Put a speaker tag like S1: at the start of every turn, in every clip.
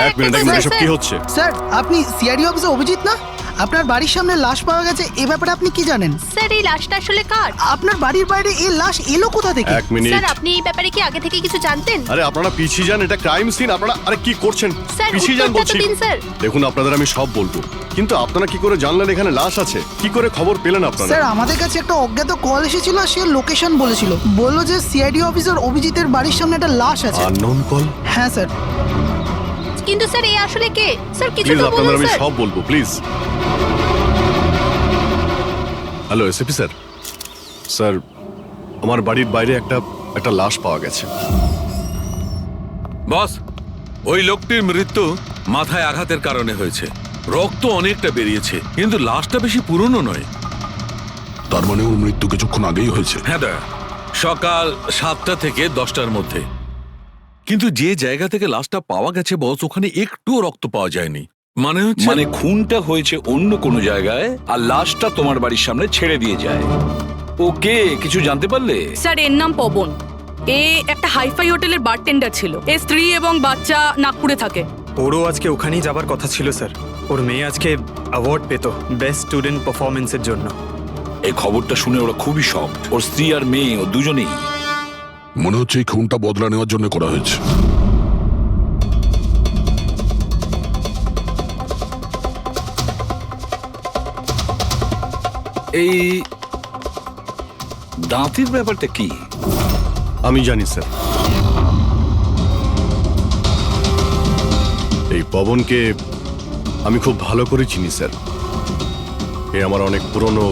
S1: এক মিনিট এসব কি হচ্ছে?
S2: স্যার, আপনি সিআইডি অফিসে অভিজিৎ না? আপনার বাড়ির সামনে লাশ পাওয়া গেছে, এ ব্যাপারে আপনি কি জানেন?
S3: স্যার, এই লাশটা আসলে কার?
S2: আপনার বাড়ির বাইরে এই লাশ এলো কোথা থেকে?
S1: এক মিনিট।
S3: স্যার, আপনি এই ব্যাপারে কি আগে থেকে কিছু জানতেন?
S1: আরে আপনারা পিছিয়ে যান, এটা ক্রাইম সিন। আপনারা আরে কি করছেন?
S3: স্যার,
S1: পিছিয়ে যান
S3: উত্তরটা তো
S1: বলছি।
S3: দিন, স্যার।
S1: দেখুন, আপনাদের আমি সব বলবো, কিন্তু আপনারা কি করে জানলেন এখানে লাশ আছে? কি করে খবর পেলেন আপনারা?
S2: স্যার, আমাদের কাছে একটা অজ্ঞাত কল এসেছিল, সে লোকেশন বলেছিল, বলল যে সিআইডি অফিসার অভিজিতের বাড়ির সামনে একটা লাশ আছে।
S1: Unknown call?
S2: হ্যাঁ স্যার।
S3: কিন্তু স্যার, এই আসলে কে? স্যার, কিছু
S1: প্লিজ
S3: তো
S1: আপনাদের
S3: বলুন
S1: আমি
S3: স্যার।
S1: সব বলবো, please. Hello SP sir. Sir, আমার বাড়ির বাইরে একটা লাশ পাওয়া গেছে।
S4: বস, ওই লোকটির মৃত্যু মাথায় আঘাতের কারণে হয়েছে। রক্ত অনেকটা বেরিয়েছে, কিন্তু লাশটা বেশি পুরনো নয়।
S5: তার মানে ওর মৃত্যু কিছুক্ষণ আগেই হয়েছে।
S4: হ্যাঁ দা, সকাল 7টা থেকে 10টার মধ্যে। কিন্তু যে জায়গা থেকে লাশটা পাওয়া গেছে বস, ওখানে একটুও রক্ত পাওয়া যায়নি। মানে
S6: খুনটা হয়েছে অন্য কোনো জায়গায়, আর লাশটা তোমার বাড়ির সামনে ছেড়ে দিয়ে যায়। ওকে কিছু জানতে পারলে?
S7: স্যার, এর নাম পবন। এ একটা হাইফাই হোটেলের বারটেন্ডার ছিল। এর স্ত্রী এবং বাচ্চা নাগপুরে থাকে।
S8: ওরও আজকে ওখানেই যাবার কথা ছিল স্যার। ওর মেয়ে আজকে অ্যাওয়ার্ড পেত বেস্ট স্টুডেন্ট পারফরমেন্সের জন্য।
S6: এই খবরটা শুনে ওরা খুবই শক। ওর স্ত্রী আর মেয়ে ও দুজনেই।
S5: মনে হচ্ছে এই খুনটা বদলা নেওয়ার জন্য করা হয়েছে।
S6: এই দাঁতের ব্যাপারটা কি?
S1: আমি জানি স্যার। এই পবনকে আমি খুব ভালো করে চিনি স্যার। এ আমার অনেক পুরনো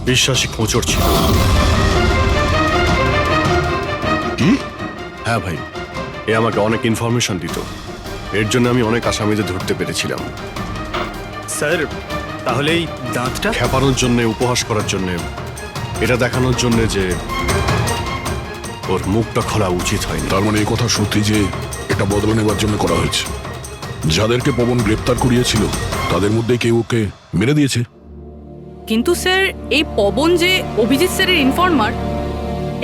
S1: বিশ্বাসী খোঁচর ছিল।
S5: কি?
S1: হ্যাঁ ভাই, এ আমাকে অনেক ইনফরমেশন দিত। এর জন্য আমি অনেক আসামিদের ধরতে পেরেছিলাম।
S8: স্যার, তাহলে এই দাঁতটা?
S1: খেপানোর জন্য, উপহাস করার জন্য, এটা দেখানোর জন্য যে ওর মুখটা খোলা উচিত হয়নি।
S5: তার মানে এই কথা সত্যি যে এটা বদলা নেওয়ার জন্য করা হয়েছে। যাদেরকে পবন গ্রেপ্তার করিয়েছিল তাদের মধ্যে কেউ ওকে মেরে দিয়েছে।
S7: কিন্তু স্যার, এই পবন যে অভিজিৎ স্যারের ইনফর্মার,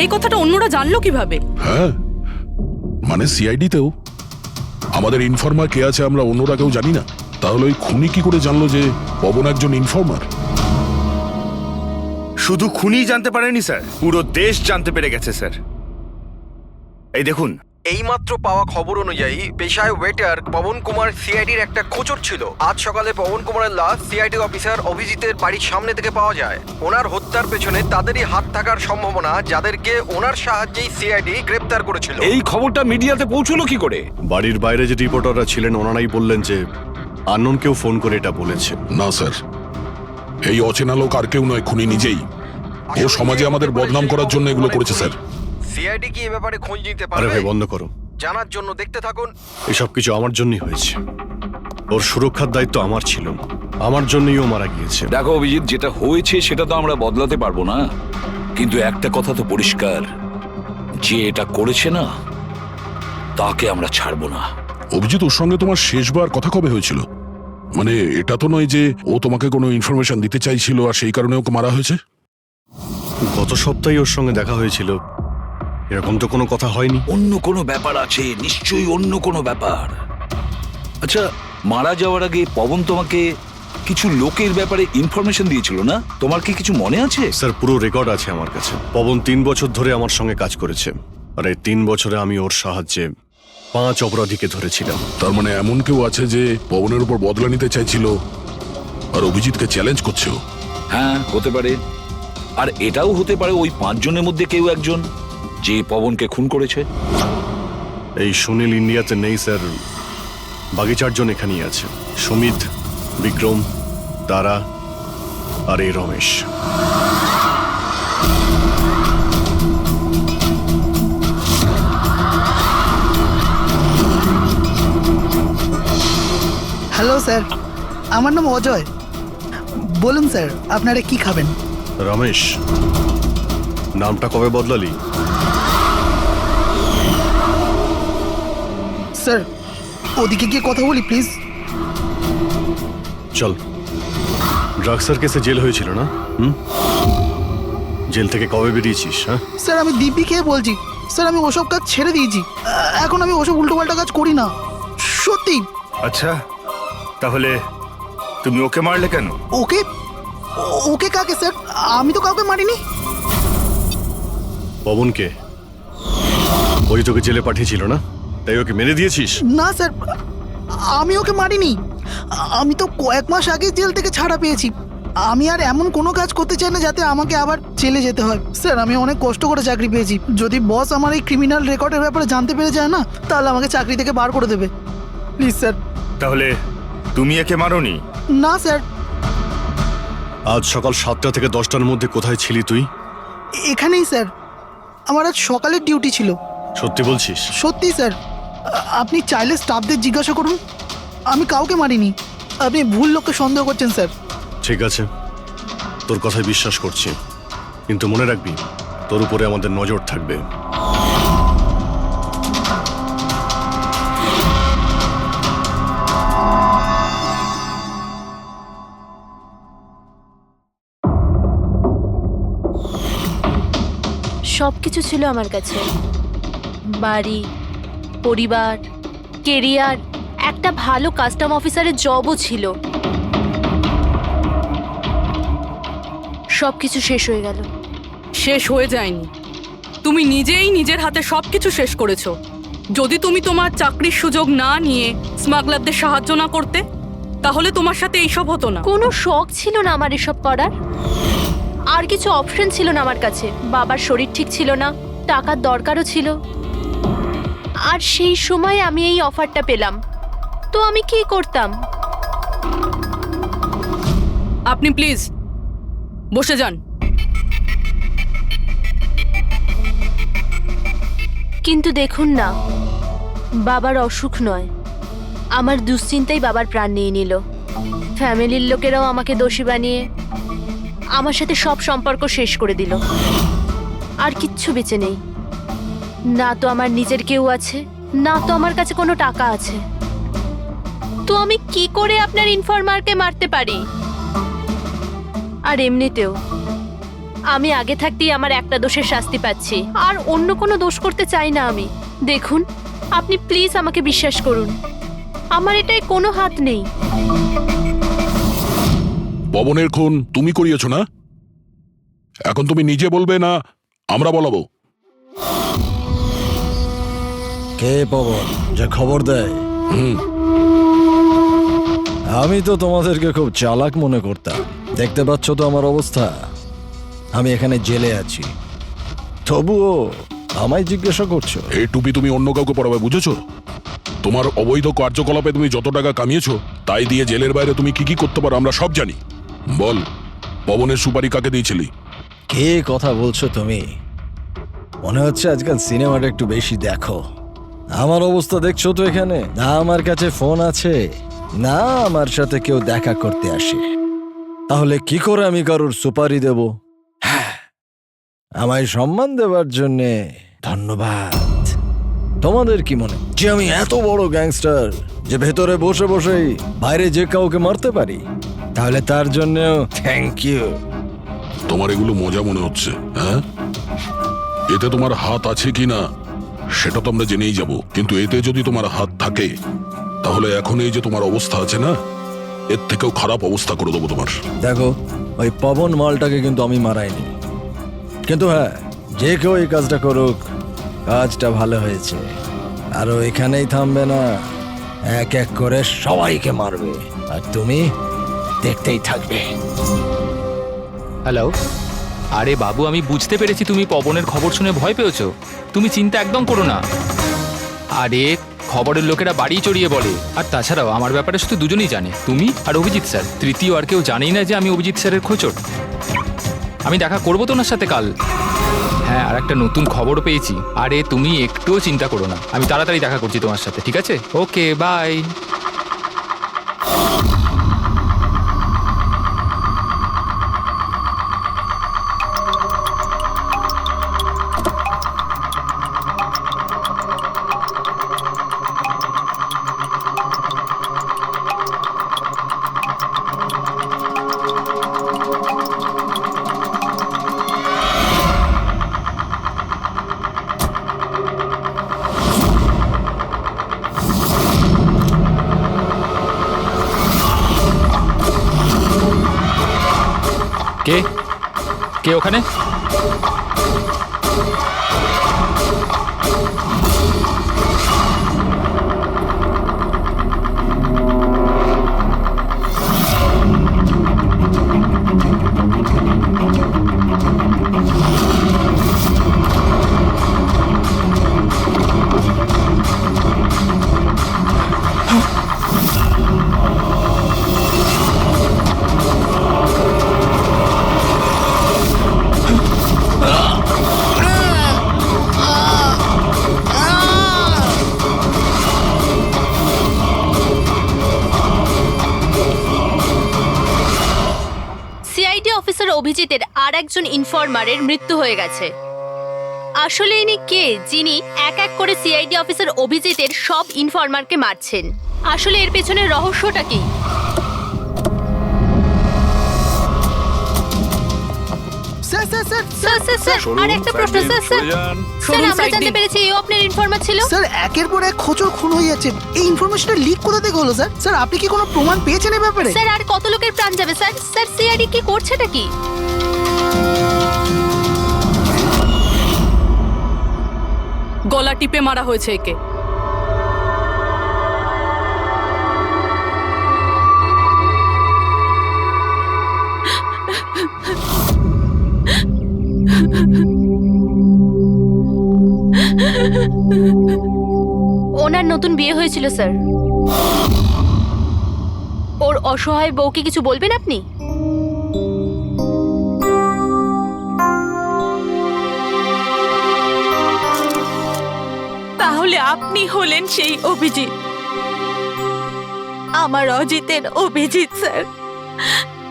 S7: এই কথাটা অন্যরা জানলো কিভাবে?
S5: হ্যাঁ, মানে সিআইডিতেও আমাদের ইনফর্মার কে আছে আমরা অন্যরা কেউ জানি না। তাহলে ওই খুনি কি করে জানলো যে পবন একজন ইনফর্মার?
S9: শুধু খুনি জানতে পারেনি স্যার, পুরো দেশ জানতে পেরে গেছে স্যার। এই দেখুন,
S10: এইমাত্র পাওয়া খবর অনুযায়ী পেশায় ওয়েটার পবন কুমার সিআইডির একটা খোঁচর ছিল। আজ সকালে পবন কুমারের লাশ সিআইডি অফিসার অভিজিতের বাড়ির সামনে থেকে পাওয়া যায়। ওনার হত্যার পেছনে তাদেরই হাত থাকার সম্ভাবনা, যাদেরকে ওনার সাহায্যেই সিআইডি গ্রেপ্তার করেছিল।
S6: এই খবরটা মিডিয়াতে পৌঁছলো কি করে?
S1: বাড়ির বাইরে যে রিপোর্টাররা ছিলেন ওনারাই বললেন যে আননোন কেউ ফোন করে এটা বলেছে।
S5: না স্যার, এই অচেনা লোক আর কেউ নয়, খুনি নিজেই। ও সমাজে আমাদের বদনাম করার জন্য এগুলো করেছে স্যার।
S10: সিআইডি কি এ ব্যাপারে খোঁজ নিতে
S1: আরে
S10: পারবে?
S1: ভাই বন্ধ করো।
S10: জানার জন্য দেখতে থাকুন।
S1: এসব কিছু আমার জন্যই হয়েছে। ওর সুরক্ষার দায়িত্ব আমার ছিল, আমার জন্যই ও মারা গিয়েছে।
S6: দেখো অভিজিৎ, যেটা হয়েছে সেটা তো আমরা বদলাতে পারবো না, কিন্তু একটা কথা তো পরিষ্কার, যে এটা করেছে না তাকে আমরা ছাড়বো না।
S5: অভিজিৎ, ওর সঙ্গে তোমার শেষবার কথা কবে হয়েছিল? মানে এটা তো নয় যে ও তোমাকে কোনো ইনফরমেশন দিতে চাইছিল আর সেই কারণে ওকে মারা হয়েছে?
S1: গত সপ্তাহে ওর সঙ্গে দেখা হয়েছিল, এরকম তো কোনো কথা হয়নি।
S6: অন্য কোনো ব্যাপার আছে, নিশ্চয়ই অন্য কোনো ব্যাপার। আচ্ছা, মারা যাওয়ার আগে পবন তোমাকে কিছু লোকের ব্যাপারে ইনফরমেশন দিয়েছিল না? তোমার কি কিছু মনে আছে?
S1: স্যার, পুরো রেকর্ড আছে আমার কাছে। পবন 3 বছর ধরে আমার সঙ্গে কাজ করেছে, আর এই 3 বছরে আমি ওর সাহায্যে 5 অপরাধীকে ধরেছিলাম।
S5: তার মানে এমন কেউ আছে যে পবনের উপর বদলা নিতে চাইছিল আর অভিজিৎকে চ্যালেঞ্জ করছে ও?
S6: হ্যাঁ, হতে পারে। আর এটাও হতে পারে ওই 5 জনের মধ্যে কেউ একজন যে পবনকে খুন করেছে।
S1: এই সুনীল ইন্ডিয়াতে নেই স্যার, বাকি 4 জন এখানেই আছে। সুমিত, বিক্রম, তারা আর এই রমেশ।
S2: হ্যালো স্যার, আমার নাম অজয়। বলুন স্যার, আপনারা কি খাবেন?
S1: রমেশ, নামটা কবে বদলালি?
S2: স্যার, ওদিকে গিয়ে কথা বলি প্লিজ।
S1: চল। ড্রাগসের কেসে জেল হয়েছিল না? জেল থেকে কবে বেরিয়েছিস? হ্যাঁ
S2: স্যার, আমি দিব্যি খেয়ে বলছি, স্যার আমি ওসব কাজ ছেড়ে দিয়েছি। এখন আমি ওসব উল্টোপাল্টা কাজ করি না, সত্যি।
S9: আচ্ছা, তাহলে তুমি ওকে মারলে কেন?
S2: ওকে? ওকে কাকে স্যার? আমি তো কাউকে মারিনি।
S1: পবনকে? ওই তোকে জেলে পাঠিয়েছিল না, তাই ওকে মেরে দিয়েছিস?
S2: না স্যার, আমি ওকে মারিনি। আমি তো কয়েক মাস আগে জেল থেকে ছাড়া পেয়েছি। আমি আর এমন কোনো কাজ করতে চাই না যাতে আমাকে আবার জেলে যেতে হয়। স্যার আমি অনেক কষ্ট করে চাকরি পেয়েছি। যদি বস আমার এই ক্রিমিনাল রেকর্ডের ব্যাপারে জানতে পেরে যায় না, তাহলে আমাকে চাকরি থেকে বার করে দেবে। Please sir.
S9: তাহলে তুমি একে মারোনি?
S2: না স্যার।
S1: আজ সকাল 7টা থেকে 10টার মধ্যে কোথায় ছিলি তুই?
S2: এখানেই স্যার, আমার আজ সকালের ডিউটি ছিল।
S1: সত্যি বলছিস?
S2: সত্যি স্যার, আপনি চাইলে স্টাফদের জিজ্ঞাসা করুন, আমি কাউকে মারিনি। আপনি ভুল লোককে সন্দেহ করছেন স্যার।
S1: ঠিক আছে, তোর কথায় বিশ্বাস করছি, কিন্তু মনে রাখবি তোর উপরে আমাদের নজর থাকবে।
S3: সব কিছু ছিল আমার কাছে, বাড়ি, পরিবার, কেরিয়ার, একটা ভালো কাস্টম অফিসারের জবও ছিল। সব কিছু শেষ হয়ে গেল।
S7: শেষ হয়ে যায়নি, তুমি নিজেই নিজের হাতে সবকিছু শেষ করেছো। যদি তুমি তোমার চাকরির সুযোগ না নিয়ে স্মাগলারদের সাহায্য না করতে, তাহলে তোমার সাথে এইসব হতো না।
S3: কোনো শখ ছিল না আমার এসব করার, আর কিছু অপশন ছিল না আমার কাছে। বাবার শরীর ঠিক ছিল না, টাকার দরকারও ছিল, আর সেই সময় আমি এই অফারটা পেলাম, তো আমি কি করতাম?
S7: আপনি প্লিজ বসে যান।
S3: কিন্তু দেখুন না, বাবার অসুখ নয়, আমার দুশ্চিন্তাই বাবার প্রাণ নিয়ে নিল। ফ্যামিলির লোকেরাও আমাকে দোষী বানিয়ে আমার সাথে সব সম্পর্ক শেষ করে দিল। আর কিচ্ছু বেঁচে নেই, না তো আমার নিজের কেউ আছে, না তো আমার কাছে কোনো টাকা আছে। তো আমি কি করে আপনার ইনফরমারকে মারতে পারি? আর এমনিতেও আমি আগে থাকতেই আমার একটা দোষের শাস্তি পাচ্ছি, আর অন্য কোনো দোষ করতে চাই না আমি। দেখুন, আপনি প্লিজ আমাকে বিশ্বাস করুন, আমার এটায় কোনো হাত নেই।
S5: পবনের খুন তুমি করিয়েছো না? এখন তুমি নিজে বলবে না আমরা বলাবো?
S11: কে পবন যে খবর দেয়? আমি তো তোমাদেরকে খুব চালাক মনে করতাম। দেখতে পাচ্ছ তো আমার অবস্থা, আমি এখানে জেলে আছি, তবুও আমায় জিজ্ঞাসা করছো?
S5: এই টুপি তুমি অন্য কাউকে পরাবে, বুঝেছো? তোমার অবৈধ কার্যকলাপে তুমি যত টাকা কামিয়েছো, তাই দিয়ে জেলের বাইরে তুমি কি কি করতে পারো আমরা সব জানি। বল, পবনের সুপারি কাকে দিয়েছিলি?
S11: কে কথা বলছো তুমি? মনে হচ্ছে আজকাল সিনেমাটা একটু বেশি দেখো। আমার অবস্থা দেখছো তো এখানে, না আমার কাছে ফোন আছে, না আমার সাথে কেউ দেখা করতে আসে। তাহলে কি করে আমি কারোর সুপারি দেব? আমায় সম্মান দেওয়ার জন্যে ধন্যবাদ। তোমাদের কি মনে যে আমি এত বড় গ্যাংস্টার যে ভেতরে বসে বসেই বাইরে যে কাউকে মারতে পারি? তাহলে তার জন্যও থ্যাংক ইউ।
S5: তোমার এগুলো মজা মনে হচ্ছে, হ্যাঁ? এতে তোমার হাত আছে কি না সেটা তো আমরা জেনেই যাব, কিন্তু এতে যদি তোমার হাত থাকে তাহলে এখন এই যে তোমার অবস্থা আছে না, এর থেকেও খারাপ অবস্থা করে দেবো তোমার।
S11: দেখো, ওই পবন মালটাকে কিন্তু আমি মারাইনি, কিন্তু হ্যাঁ, যে কেউ এই কাজটা করুক, কাজটা ভালো হয়েছে। আরো এখানেই থামবে না, এক এক করে সবাইকে মারবে, আর তুমি দেখতেই থাকবে।
S12: হ্যালো, আরে বাবু, আমি বুঝতে পেরেছি তুমি পবনের খবর শুনে ভয় পেয়েছো। তুমি চিন্তা একদম করো না। আরে খবরের লোকেরা বাড়ি চড়িয়ে বলে, আর তাছাড়াও আমার ব্যাপারে শুধু দুজনেই জানে, তুমি আর অভিজিৎ স্যার। তৃতীয় আর কেউ জানেই না যে আমি অভিজিৎ স্যারের খোঁচর। আমি দেখা করবো তো ওনার সাথে কাল। হ্যাঁ, আর একটা নতুন খবরও পেয়েছি। আরে তুমি একটুও চিন্তা করো না, আমি তাড়াতাড়ি দেখা করছি তোমার সাথে, ঠিক আছে? ওকে, বাই। কে কে ওখানে?
S3: সিআইডি অফিসার অভিজিতের আর একজন ইনফরমারের মৃত্যু হয়ে গেছে। আসলে ইনি কে যিনি এক এক করে সিআইডি অফিসার অভিজিতের সব ইনফরমারকে মারছেন? আসলে এর পেছনের রহস্যটা কি?
S2: Sir sir sir
S3: sir sir sir আর একটা প্রশ্ন স্যার স্যার স্যার আমরা জানতে পেরেছি এই আপনার ইনফরমার ছিল।
S2: স্যার একের পর এক খোঁচর খুন হয়ে যাচ্ছে, এই ইনফরমেশনটা লিক কোথা থেকে হলো স্যার? স্যার আপনি কি কোনো প্রমাণ পেয়েছেন এই ব্যাপারে?
S3: স্যার আর কত লোকের প্রাণ যাবে স্যার? স্যার সিআইডি কি করছেটা কি?
S7: গলা টিপে মারা হয়েছে একে।
S3: ওনার নতুন বিয়ে হয়েছিল স্যার। ওর অসহায় বউকে কিছু বলবেন আপনি?
S13: তাহলে আপনি হলেন সেই অভিজিৎ, আমার অজিতের অভিজিৎ স্যার।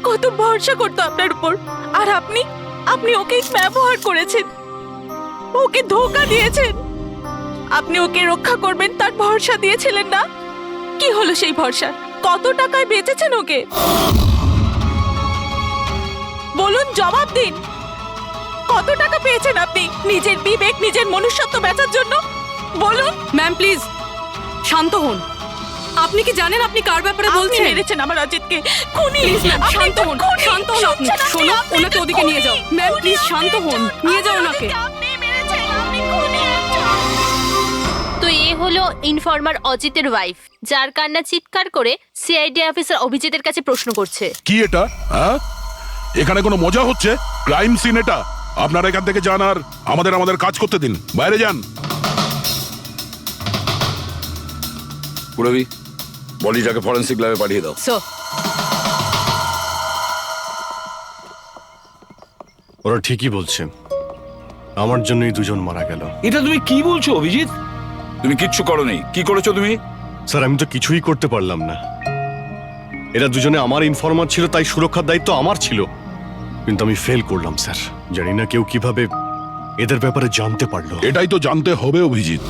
S13: কত ভরসা করতো আপনার উপর, আর আপনি ওকে ব্যবহার করেছেন, ওকে ধোঁকা দিয়েছেন। আপনি ওকে রক্ষা করবেন তার ভরসা দিয়েছিলেন না? কি হলো সেই ভরসা? কত টাকায় বেচেছেন ওকে? বলুন, জবাব দিন। কত টাকা পেয়েছেন আপনি নিজের বিবেক, নিজের মনুষ্যত্ব বেচার জন্য? বলুন।
S7: ম্যাম প্লিজ শান্ত হন। আপনি কি জানেন আপনি কার ব্যাপারে
S13: আপনি
S7: বলছেন?
S13: মেরেছেন আমার অজিতকে, খুনি।
S7: প্লিজ ম্যাম
S13: আপনি
S7: শান্ত হন,
S13: খুনি।
S7: শান্ত হন আপনি।
S13: শুনছেন আপনি?
S7: শোনো,
S13: আপনি
S7: ওনাকে
S13: তো
S7: ওদিকে নিয়ে
S13: খুনি।
S7: যাও। ম্যাম প্লিজ শান্ত হন, নিয়ে যাও ওনাকে।
S13: আপনি মেরেছেন, আপনি খুনি একজন।
S3: তো এ হলো ইনফরমার অজিতের ওয়াইফ, যার কান্না চিৎকার করে সিআইডি অফিসার অভিজিতের কাছে প্রশ্ন করছে।
S5: কি এটা? হ্যাঁ, এখানে কোনো মজা হচ্ছে? ক্রাইম সিন এটা। আপনারা এখান থেকে যান আর আমাদের কাজ করতে দিন। বাইরে যান।
S6: পুরবি, বডিটাকে ফরেন্সিক ল্যাবে পাঠিয়ে দাও।
S7: স্যার
S1: ওরা ঠিকই বলছে, আমার জন্যই দুজন মারা গেল।
S6: এটা তুমি কি বলছো অভিজিৎ? তুমি কিচ্ছু করোনি। কি করেছো তুমি?
S1: স্যার আমি তো কিছুই করতে পারলাম না। এরা দুজনে আমার ইনফরমার ছিল, তাই সুরক্ষার দায়িত্ব আমার ছিল। কিন্তু আমি ফেল করলাম স্যার। জানি না কেউ কিভাবে এদের ব্যাপারে জানতে পারলো।
S5: এটাই তো জানতে হবে অভিজিৎ।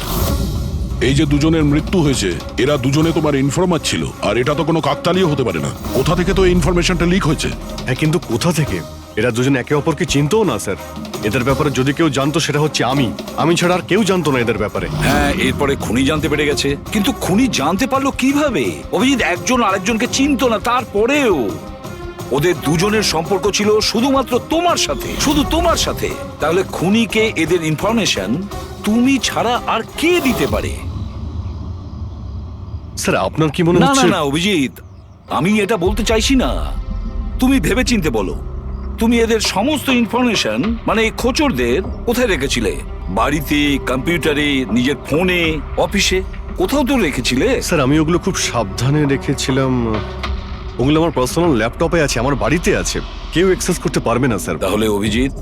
S5: এই যে দুজনের মৃত্যু হয়েছে, এরা দুজনে তোমার ইনফরমার ছিল, আর এটা তো কোনো কাকতালীয় হতে পারে না। কোথা থেকে তো এই ইনফরমেশনটা লিক হয়েছে?
S1: হ্যাঁ, কিন্তু কোথা থেকে? এরা দুজন একে অপরকে চিনতও না স্যার। এদের ব্যাপারে যদি কেউ জানতো সেটা হচ্ছে আমি ছাড়া আর কেউ জানতো না এদের ব্যাপারে।
S6: হ্যাঁ, এরপরে খুনি জানতে পেরে গেছে। কিন্তু খুনি জানতে পারলো কিভাবে? অভিজিৎ একজন আরেকজনকে চিনতো না, তারপরেও ওদের দুজনের সম্পর্ক ছিল শুধুমাত্র তোমার সাথে, শুধু তোমার সাথে। তাহলে খুনিকে এদের ইনফরমেশন তুমি ছাড়া আর কে দিতে পারে?
S1: স্যার আপনার কি মনে
S6: না না
S1: হচ্ছে?
S6: না অভিজিৎ, আমি এটা বলতে চাইছি না। তুমি ভেবেচিন্তে বলো, তুমি এদের সমস্ত ইনফরমেশন মানে খোঁচরদের কোথায় রেখেছিলে? বাড়িতে, কম্পিউটারে, নিজের ফোনে, অফিসে, কোথাও তো রেখেছিলে।
S1: স্যার আমি ওগুলো খুব সাবধানে রেখেছিলাম। ওগুলো আমার পার্সোনাল ল্যাপটপে আছে, আমার বাড়িতে আছে, কেউ অ্যাক্সেস করতে পারবে না স্যার।
S6: তাহলে অভিজিৎ,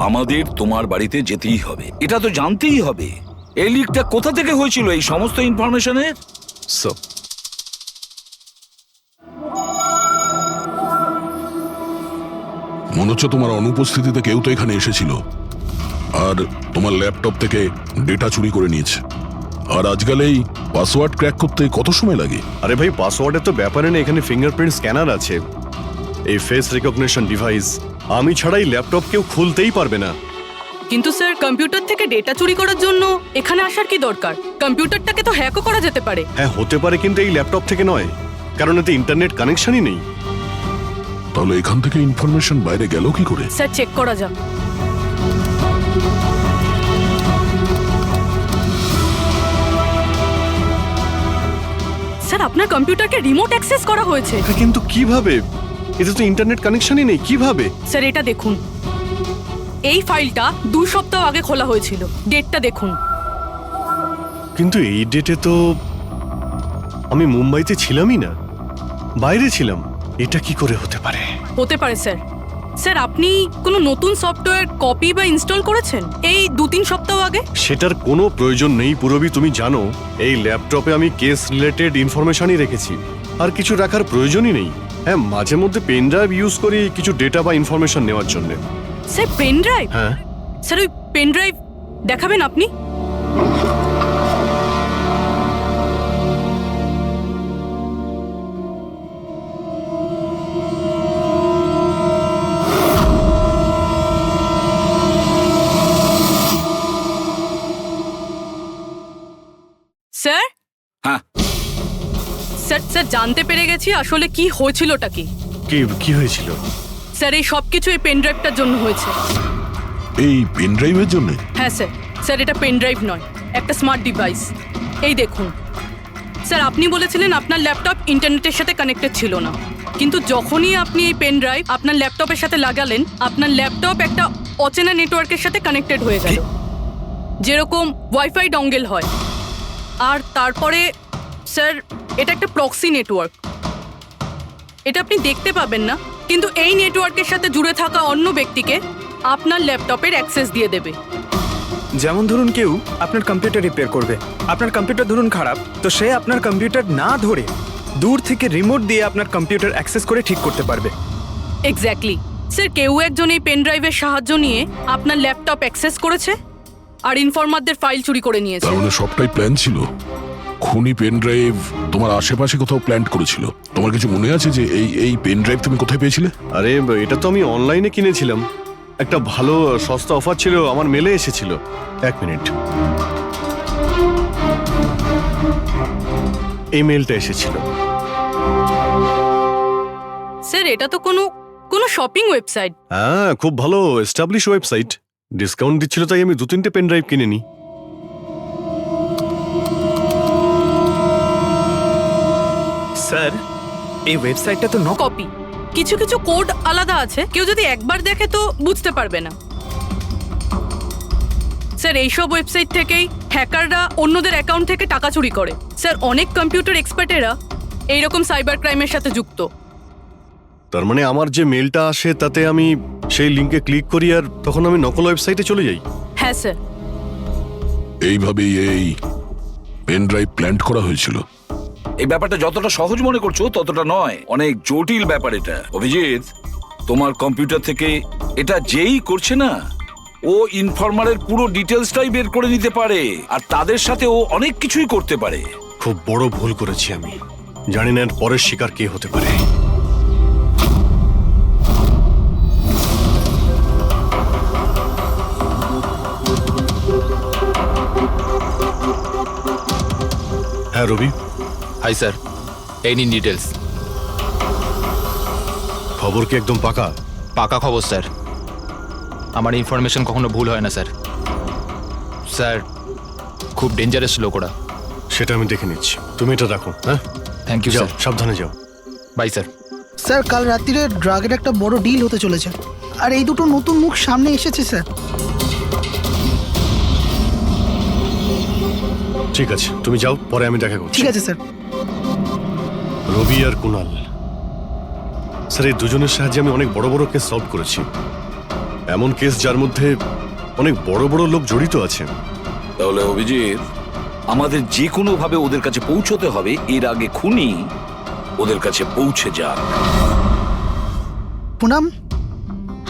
S6: আমাদের তোমার বাড়িতে যেতেই হবে, এটা তো জানতেই হবে এই লিকটা কোথা থেকে হয়েছিল এই সমস্ত ইনফরমেশনের।
S1: স্যার
S5: মনে হচ্ছে তোমার অনুপস্থিতিতে কেউ তো এখানে এসেছিল আর তোমার ল্যাপটপ থেকে ডেটা চুরি করে নিয়েছে। আর আজকাল এই পাসওয়ার্ড ক্র্যাক করতে কত সময় লাগে?
S1: আরে ভাই, পাসওয়ার্ডের তো ব্যাপারে না, এখানে ফিঙ্গারপ্রিন্ট স্ক্যানার আছে, এই ফেস রিকগনিশন ডিভাইস। আমি ছাড়াই ল্যাপটপ কেউ খুলতেই পারবে না।
S7: কিন্তু স্যার কম্পিউটার থেকে ডেটা চুরি করার জন্য এখানে আসার কি দরকার? কম্পিউটারটাকে তো হ্যাকও করা যেতে পারে।
S1: হ্যাঁ হতে পারে, কিন্তু এই ল্যাপটপ থেকে নয়, কারণ এতে ইন্টারনেট কানেকশনই নেই।
S5: তাহলে এখান থেকে ইনফরমেশন বাইরে গেল কি করে?
S7: স্যার চেক করা যাক। স্যার আপনার কম্পিউটারকে রিমোট অ্যাক্সেস করা হয়েছে।
S1: কিন্তু কিভাবে? এতে তো ইন্টারনেট কানেকশনই নেই, কিভাবে?
S7: স্যার এটা দেখুন, এই ফাইলটা 2 সপ্তাহ আগে খোলা হয়েছিল। ডেটটা দেখুন।
S1: কিন্তু এই ডেটে তো আমি মুম্বাইতে ছিলামই না, বাইরে ছিলাম। এটা কি করে হতে পারে?
S7: হতে পারে স্যার। স্যার আপনি কোনো নতুন সফটওয়্যার কপি বা ইনস্টল করেছেন এই 2-3 সপ্তাহ আগে?
S1: সেটার কোনো প্রয়োজন নেই পুরবি, তুমি জানো এই ল্যাপটপে আমি কেস রিলেটেড ইনফরমেশনই রেখেছি, আর কিছু রাখার প্রয়োজনই নেই। হ্যাঁ, মাঝে মধ্যে পেন ড্রাইভ ইউজ করি কিছু ডেটা বা ইনফরমেশন নেওয়ার জন্য।
S7: Sir pen drive?
S1: হ্যাঁ
S7: স্যার ওই পেন ড্রাইভ দেখাবেন আপনি? স্যার?
S6: হ্যাঁ
S7: স্যার স্যার জানতে পেরে গেছি আসলে কি হয়েছিলটা কি।
S1: কি হয়েছিল?
S7: স্যার এই সবকিছু এই পেন ড্রাইভটার জন্য হয়েছে।
S5: এই পেন ড্রাইভের জন্য?
S7: হ্যাঁ স্যার। স্যার এটা পেন ড্রাইভ নয়, একটা স্মার্ট ডিভাইস। এই দেখুন স্যার, আপনি বলেছিলেন আপনার ল্যাপটপ ইন্টারনেটের সাথে কানেক্টেড ছিল না, কিন্তু যখনই আপনি এই পেন ড্রাইভ আপনার ল্যাপটপের সাথে লাগালেন, আপনার ল্যাপটপ একটা অচেনা নেটওয়ার্কের সাথে কানেক্টেড হয়ে গেল, যেরকম ওয়াইফাই ডঙ্গেল হয়। আর তারপরে স্যার এটা একটা প্রক্সি নেটওয়ার্ক। এটা আপনি দেখতে পাবেন না, কিন্তু এই নেটওয়ার্কের সাথে জুড়ে থাকা অন্য ব্যক্তিকে আপনার ল্যাপটপের অ্যাক্সেস দিয়ে দেবে।
S8: যেমন ধরুন কেউ আপনার কম্পিউটার রিপেয়ার করবে, আপনার কম্পিউটার ধরুন খারাপ, তো সে আপনার কম্পিউটার না ধরে দূর থেকে রিমোট দিয়ে আপনার কম্পিউটার অ্যাক্সেস করে ঠিক করতে পারবে।
S7: এক্স্যাক্টলি স্যার, কেউ একজন এই পেন ড্রাইভের সাহায্য নিয়ে আপনার ল্যাপটপ অ্যাক্সেস করেছে আর ইনফরমারদের ফাইল চুরি করে নিয়েছে।
S5: তার মানে সবটাই প্ল্যান ছিল। খুনি পেন ড্রাইভ তোমার আশেপাশে কোথাও প্ল্যান করেছিল। তোমার কিছু মনে আছে যে এই পেন ড্রাইভ তুমি কোথায় পেয়েছিলে?
S1: আরে এটা তো আমি অনলাইনে কিনেছিলাম, একটা ভালো সস্তা অফার ছিল, আমার মেলে এসেছিল। 1 মিনিট, এই মেলটা এসেছিল।
S7: স্যার এটা তো কোনো শপিং ওয়েবসাইট।
S1: হ্যাঁ, খুব ভালো এস্টাবলিশ ওয়েবসাইট, ডিসকাউন্ট দিচ্ছিল তাই আমি 2-3টে পেন ড্রাইভ কিনে নিই।
S8: স্যার এই ওয়েবসাইটটা তো
S7: কপি, কিছু কিছু কোড আলাদা আছে, কেউ যদি একবার দেখে তো বুঝতে পারবে না। স্যার এইসব ওয়েবসাইট থেকেই হ্যাকাররা অন্যদের অ্যাকাউন্ট থেকে টাকা চুরি করে। স্যার অনেক কম্পিউটার এক্সপার্টেরা এইরকম সাইবার ক্রাইমের সাথে যুক্ত।
S1: তার মানে আমার যে মেলটা আসে তাতে আমি সেই লিংকে ক্লিক করি আর তখন আমি নকল ওয়েবসাইটে চলে যাই।
S7: হ্যাঁ স্যার।
S5: এইভাবেই এই পেন ড্রাইভ প্ল্যান করা হয়েছিল।
S6: এই ব্যাপারটা যতটা সহজ মনে করছো ততটা নয়, অনেক জটিল ব্যাপার এটা। অভিজিৎ, তোমার কম্পিউটার থেকে এটা যেই করছে না, ও ইনফরমারের পুরো ডিটেলসটাই বের করে নিতে পারে, আর তাদের সাথে ও অনেক কিছুই করতে পারে।
S1: খুব বড় ভুল করেছি আমি, জানি না এর পরের শিকার কে হতে পারে। হ্যাঁ রবি।
S12: হাই স্যার, এই নিন ডিটেলস।
S1: খবর কি একদম পাকা?
S12: পাকা খবর স্যার, আমার ইনফরমেশন কখনো ভুল হয় না স্যার। স্যার খুব ডেঞ্জারাস লোক ওরা।
S1: সেটা আমি দেখে নিচ্ছি, তুমি এটা রাখো। হ্যাঁ
S12: থ্যাংক ইউ
S1: যাও,
S12: স্যার।
S1: সাবধানে যাও।
S12: By sir.
S2: স্যার কাল রাত্রিরে ড্রাগের একটা বড় ডিল হতে চলেছে, আর এই দুটো নতুন মুখ সামনে এসেছে স্যার।
S1: ঠিক আছে, তুমি যাও, পরে আমি দেখা করছি।
S2: ঠিক আছে স্যার।
S1: রবি আর কুনাল, স্যার এই দুজনের সাহায্যে আমি অনেক বড় বড় কেস সলভ করেছি, এমন কেস যার মধ্যে অনেক বড় বড় লোক জড়িত আছে।
S6: তাহলে অভিজিৎ, আমাদের যে কোনো ভাবে ওদের কাছে পৌঁছতে হবে, এর আগে খুনি ওদের কাছে পৌঁছে যাক।
S2: পুনাম।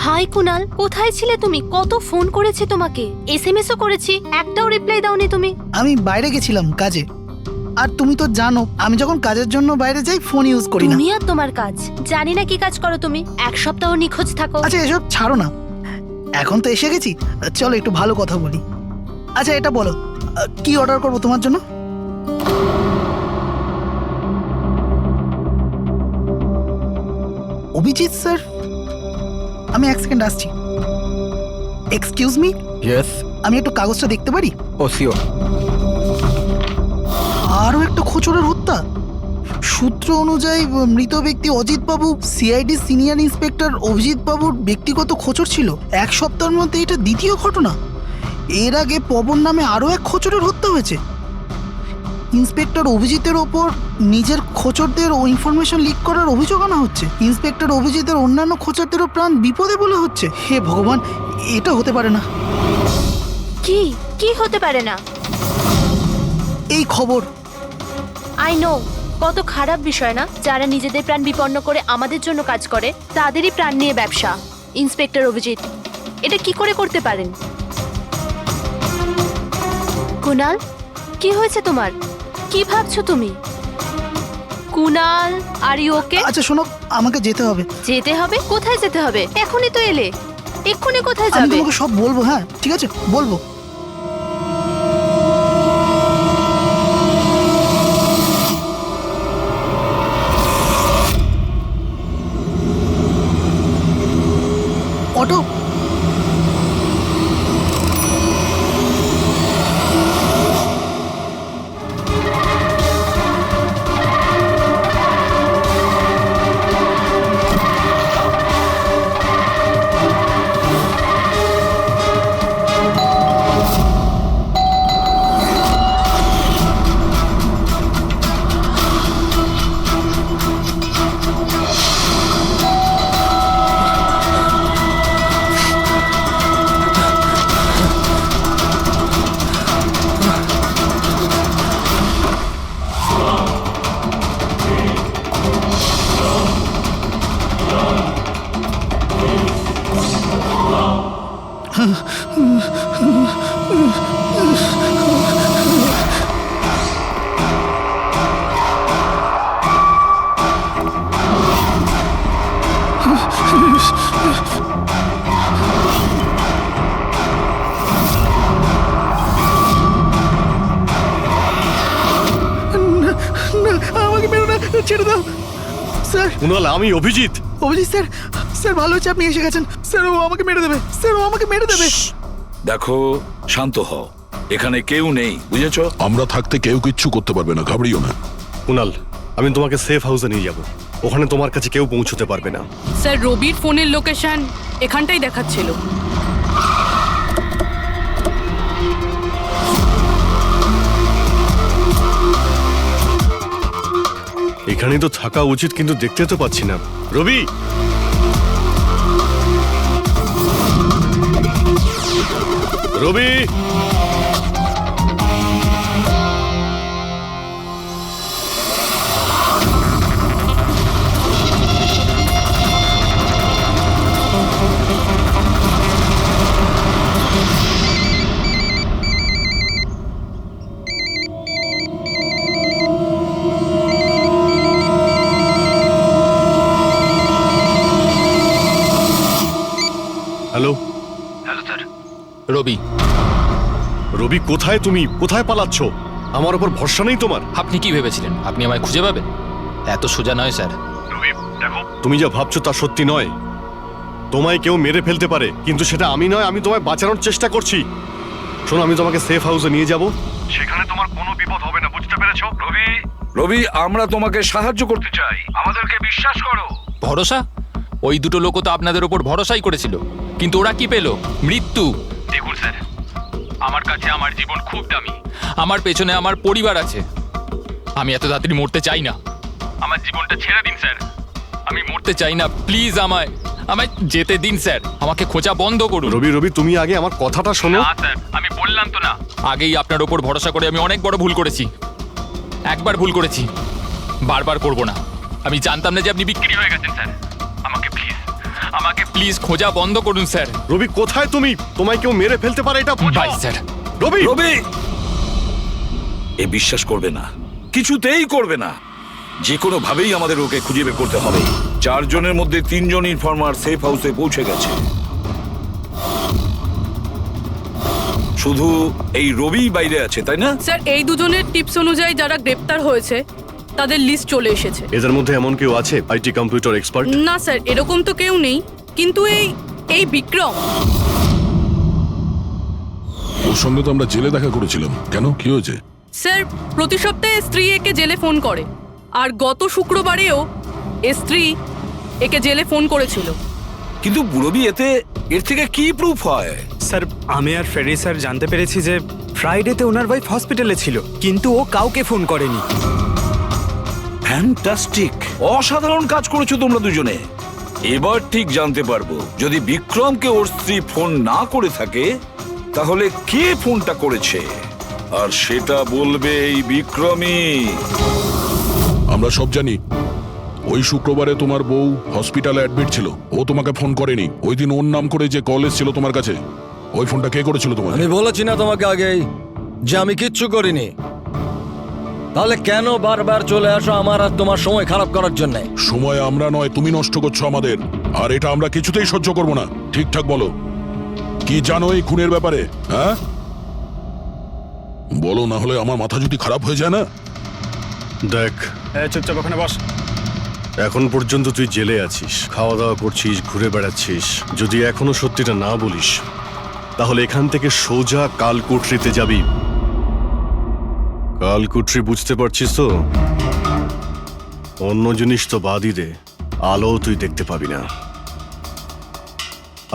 S3: হাই কুনাল, কোথায় ছিলে তুমি? কত ফোন করেছি তোমাকে, এসএমএসও করেছি, একটাও রিপ্লাই দাওনি তুমি।
S2: আমি বাইরে গেছিলাম কাজে, আর তুমি তো জানো আমি যখন কাজের জন্য বাইরে যাই ফোন ইউজ করি না।
S3: তুমি আর তোমার কাজ, জানি না কি কাজ করো তুমি, 1 সপ্তাহ নিখোঁজ থাকো।
S2: আচ্ছা এসব ছাড়ো না, এখন তো এসে গেছি, চলো একটু ভালো কথা বলি। আচ্ছা এটা বলো, কি অর্ডার করবো তোমার জন্য? অভিজিৎ স্যার, আমি এক সেকেন্ড আসছি। এক্সকিউজ মি,
S10: ইয়েস,
S2: আমি একটু কাগজটা দেখতে পারি?
S10: ও শিওর।
S2: আরও একটা খোঁচরের হত্যা। সূত্র অনুযায়ী মৃত ব্যক্তি অজিত বাবু সিআইডি সিনিয়র ইন্সপেক্টর অভিজিৎ বাবুর ব্যক্তিগত খোঁচর ছিল। এক সপ্তাহের মধ্যে এটা দ্বিতীয় ঘটনা। এর আগে পবন নামে আরও এক খোঁচরের হত্যা হয়েছে। ইন্সপেক্টর অভিজিতের ওপর নিজের খোঁচরদের ও ইনফরমেশন লিক করার অভিযোগ আনা হচ্ছে। ইন্সপেক্টর অভিজিতের অন্যান্য খোঁচরদেরও প্রাণ বিপদে বলে হচ্ছে। হে ভগবান, এটা হতে পারে না।
S3: কি কি হতে পারে না?
S2: এই খবর।
S3: আই নো, কত খারাপ বিষয় না? যারা নিজেদের প্রাণ বিপন্ন করে আমাদের জন্য কাজ করে তাদেরই প্রাণ নিয়ে ব্যবসা। ইন্সপেক্টর অভিজিৎ এটা কি করে করতে পারেন? কুনাল, কি হয়েছে তোমার? কি ভাবছো তুমি? Kunal, are you okay?
S2: আচ্ছা শোনো, আমাকে যেতে হবে।
S3: যেতে হবে? কোথায় যেতে হবে? এখনই তো এলে, এক্ষুনি কোথায়
S2: আমি
S3: যাবে?
S2: তোমাকে সব বলবো। হ্যাঁ ঠিক আছে, বলবো। অটো, আমাকে মেরো না, ছেড়ে দাও স্যার।
S1: কুনাল, আমি অভিজিৎ।
S2: অভিজিৎ স্যার, স্যার ভালো হচ্ছে আপনি এসে গেছেন। স্যার ও আমাকে মেরে দেবে, স্যার ও আমাকে মেরে দেবে।
S6: দেখো, শান্ত হও, এখানে কেউ নেই, বুঝেছো?
S5: আমরা থাকতে কেউ কিচ্ছু করতে পারবে না, ঘাবড়িও না।
S1: কুনাল, আমি তোমাকে সেফ হাউসে নিয়ে যাব। ওখানে তোমার কাছে কেউ পৌঁছতে পারবে না।
S7: স্যার, রবির ফোনের লোকেশন এখানটাই দেখাচ্ছিল।
S1: এখানেই তো থাকা উচিত, কিন্তু দেখতে তো পাচ্ছি না। রবি, রবি, হ্যালো।
S12: রবি,
S1: রবি, কোথায় তুমি? কোথায় পালাচ্ছ? আমার উপর ভরসা নেই তোমার?
S12: আপনি কি ভেবেছিলেন আপনি আমায় খুঁজে পাবেন? এত সোজা নয় স্যার।
S1: রবি দেখো, তুমি যা ভাবছো তা সত্যি নয়। তোমায় কেউ মেরে ফেলতে পারে, কিন্তু সেটা আমি নয়। আমি তোমায় বাঁচানোর চেষ্টা করছি। শোনো, আমি তোমাকে সেফ হাউসে নিয়ে যাব। সেখানে তোমার কোনো বিপদ হবে না, বুঝতে পেরেছো? রবি,
S6: রবি, আমরা তোমাকে সাহায্য করতে চাই, আমাদেরকে বিশ্বাস করো।
S12: ভরসা? ওই দুটো লোকও তো আপনাদের ওপর ভরসাই করেছিল, কিন্তু ওরা কি পেল? মৃত্যু। দেখুন স্যার, আমার কাছে আমার জীবন খুব দামি। আমার পেছনে আমার পরিবার আছে। আমি এত তাড়াতাড়ি মরতে চাই না। আমার জীবনটা ছেড়ে দিন স্যার, আমি মরতে চাই না। প্লিজ আমায় যেতে দিন স্যার। আমাকে খোঁজা বন্ধ করুন।
S1: রবি, রবি, তুমি আগে আমার কথাটা শোনো।
S12: না স্যার, আমি বললাম তো না, আগেই আপনার ওপর ভরসা করে আমি অনেক বড় ভুল করেছি। একবার ভুল করেছি, বারবার করব না। আমি জানতাম না যে আপনি বিক্রি হয়ে গেছেন স্যার। আমাকে প্লিজ খোঁজা বন্ধ করুন স্যার।
S1: রবি, কোথায় তুমি? তোমায় কেউ মেরে ফেলতে পারে, এটা বোঝো।
S12: By sir.
S1: রবি,
S6: রবি, এ বিশ্বাস করবে না, কিছুতেই করবে না। যে কোনো ভাবেই আমাদের ওকে খুঁজে বের করতে হবে। 4 জনের মধ্যে 3 জন ইনফর্মার সেফ হাউসে পৌঁছে গেছে। শুধু এই রবি বাইরে আছে, তাই না?
S7: স্যার, এই দুজনের টিপস অনুযায়ী যারা গ্রেপ্তার হয়েছে তাদের লিস্ট চলে এসেছে।
S1: এদের মধ্যে এমন কেউ আছে আইটি কম্পিউটার এক্সপার্ট?
S7: না স্যার, এরকম তো কেউ নেই, কিন্তু এই বিক্রম।
S5: ওর সঙ্গে তো আমরা জেলে দেখা করেছিলাম, কেন কি হয়েছে?
S7: স্যার, প্রতি সপ্তাহে স্ত্রী একে জেলে ফোন করে, আর গত শুক্রবারেও স্ত্রী একে জেলে ফোন করেছিল।
S6: কিন্তু বুড়োবি এর থেকে কি প্রুফ হয়?
S8: স্যার, আমি আর ফেরি স্যার জানতে পেরেছি যে ফ্রাইডেতে ওনার ওয়াইফ হসপিটালে ছিল, কিন্তু ও কাউকে ফোন করেনি।
S6: ফ্যান্টাস্টিক, অসাধারণ কাজ করেছো তোমরা দুজনে। এবার ঠিক জানতে পারবো যদি বিক্রমকে ওর স্ত্রী ফোন না করে থাকে তাহলে কে ফোনটা করেছে, আর সেটা বলবে এই বিক্রমই।
S5: আমরা সব জানি ওই শুক্রবারে তোমার বউ হসপিটালে অ্যাডমিট ছিল, ও তোমাকে ফোন করেনি। ওই দিন ওর নাম করে যে কল এসেছিল তোমার কাছে, ওই ফোনটা কে করেছিল তোমার?
S11: আমি বলেছি না তোমাকে আগেই যে আমি কিচ্ছু করিনি? তাহলে কেন বারবার চলে আসো আমার আর তোমার সময় খারাপ করার জন্য?
S5: সময় আমরা নয়, তুমি নষ্ট করছো আমাদের, আর এটা আমরা কিছুতেই সহ্য করব না। ঠিকঠাক বলো, কি জানো এই খুনের ব্যাপারে? হ্যাঁ বলো, না হলে আমার মাথা যদি খারাপ হয়ে যায় না।
S1: দেখ,
S8: চুপচাপ ওখানে বস।
S1: এখন পর্যন্ত তুই জেলে আছিস, খাওয়া দাওয়া করছিস, ঘুরে বেড়াচ্ছিস। যদি এখনো সত্যিটা না বলিস তাহলে এখান থেকে সোজা কালকুটরিতে যাবি। কালকুটরি বুঝতে পারছিস তো? অন্য জিনিস তো বাদই দে, আলো তুই দেখতে পাবি না।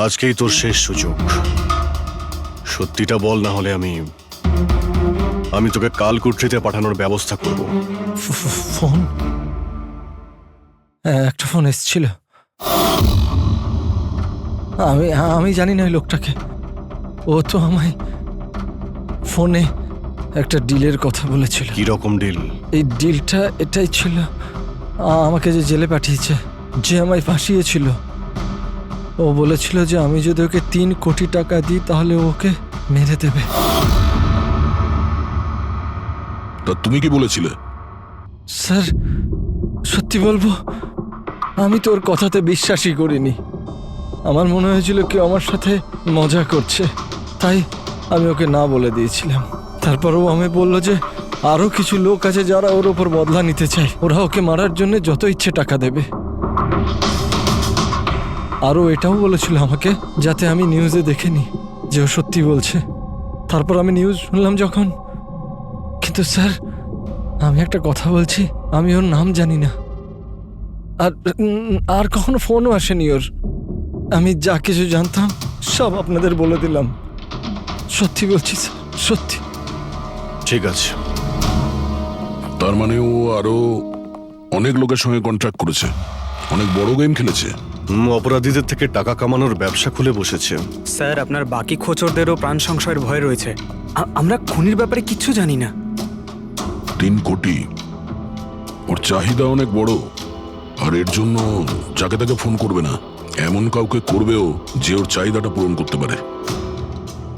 S1: আজকেই তোর শেষ সুযোগ, সত্যিটা বল, না হলে আমি তোকে কালকুটরিতে পাঠানোর ব্যবস্থা করব।
S11: ফোন, একটা ফোন এসেছিল। আমি জানি না ওই লোকটাকে। ও তো আমায় ফোনে একটা ডিলের কথা বলেছিল।
S1: কি রকম ডিল?
S11: এই ডিলটা এটাই ছিল, আমাকে যে জেলে পাঠিয়েছে, যে আমায় ফাঁসিয়েছিল, ও বলেছিল যে আমি যদি ওকে 3 কোটি টাকা দিই তাহলে ওকে মেরে দেবে।
S5: তা তুমি কি বলেছিলে?
S11: স্যার, সত্যি বলবো, আমি তো ওর কথাতে বিশ্বাসই করিনি। আমার মনে হয়েছিল কেউ আমার সাথে মজা করছে, তাই আমি ওকে না বলে দিয়েছিলাম। তারপরও আমি বলল যে আরো কিছু লোক আছে যারা ওর ওপর বদলা নিতে চায়, ওরা ওকে মারার জন্য যত ইচ্ছে টাকা দেবে। আরও এটাও বলেছিল আমাকে যাতে আমি নিউজে দেখেনি যে ও সত্যি বলছে। তারপর আমি নিউজ শুনলাম যখন। কিন্তু স্যার, আমি একটা কথা বলছি, আমি ওর নাম জানি না, আর কখনো ফোনও আসেনি ওর। আমি যা কিছু জানতাম সব আপনাদের বলে দিলাম। সত্যি বলছি স্যার, সত্যি।
S1: ঠিক আছে।
S5: তার মানে ও আরো অনেক লোকের সঙ্গে কন্ট্রাক্ট করেছে, অনেক বড় গেম খেলেছে।
S1: অপরাধীদের থেকে টাকা কামানোর ব্যবসা খুলে বসেছে।
S8: স্যার, আপনার বাকি খোঁচরদেরও প্রাণ সংশয়ের ভয় রয়েছে। আমরা খুনির ব্যাপারে কিচ্ছু জানি না।
S5: 3 কোটি, ওর চাহিদা অনেক বড়, আর এর জন্য যাকে তাকে ফোন করবে না, এমন কাউকে করবেও যে ওর চাহিদাটা পূরণ করতে পারে।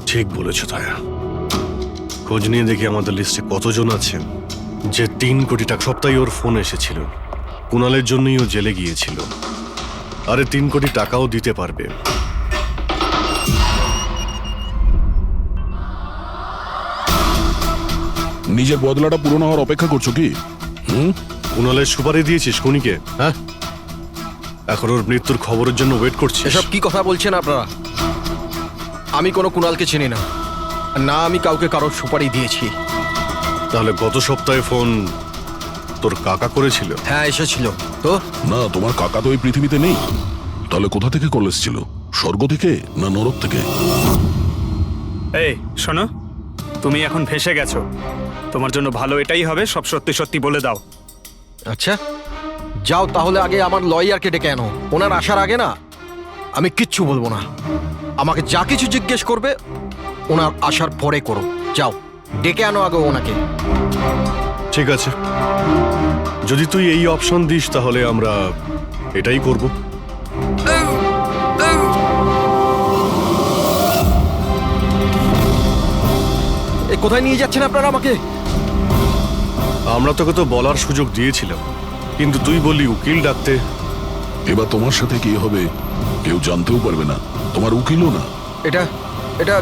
S1: ঠিক বলেছ তায়া। খোঁজ নিয়ে দেখি আমাদের লিস্টে কতজন আছে যে 3 কোটি টাকা। সপ্তাহে ওর ফোন এসেছিল, কুণালের জন্যই ও জেলে গিয়েছিল, আরে 3 কোটি টাকাও দিতে পারবে।
S5: নিজের বদলাটা পূরণ হওয়ার অপেক্ষা করছো কি?
S1: কুণালের সুপারি দিয়েছিস খুনিকে? হ্যাঁ, এখন ওর মৃত্যুর খবরের জন্য ওয়েট করছিস?
S10: এসব কি কথা বলছেন আপনারা? আমি কোনো কুণালকে চিনি না, না আমি কাউকে কারোর সুপারি দিয়েছি।
S1: তাহলে গত সপ্তাহে ফোন তোর কাকা করেছিল?
S10: হ্যাঁ, এসেছিল তো।
S5: না, তোমার কাকা তো এই পৃথিবীতে নেই। তাহলে কোথা থেকে কল এসেছিল? স্বর্গ থেকে না নরক থেকে?
S8: এই শোনো, তুমি এখন ফেঁসে গেছো। তোমার জন্য ভালো এটাই হবে সব সত্যি সত্যি বলে দাও।
S10: আচ্ছা যাও, তাহলে আগে আমার লয়ারকে ডেকে আনো। ওনার আসার আগে না আমি কিচ্ছু বলবো না। আমাকে যা কিছু জিজ্ঞেস করবে ওনার আসার পরে করো। যাও, ডেকে আনো আগে ওনাকে।
S1: ঠিক আছে, যদি তুই এই অপশন দিস তাহলে আমরা এটাই করব।
S10: কোথায় নিয়ে যাচ্ছেন আপনারা আমাকে?
S1: আমরা তোকে তো বলার সুযোগ দিয়েছিলাম, কিন্তু তুই বললি উকিল ডাকতে।
S5: এবার তোমার সাথে কি হবে কেউ জানতেও পারবে না, তোমার উকিলও না।
S10: এটা এটা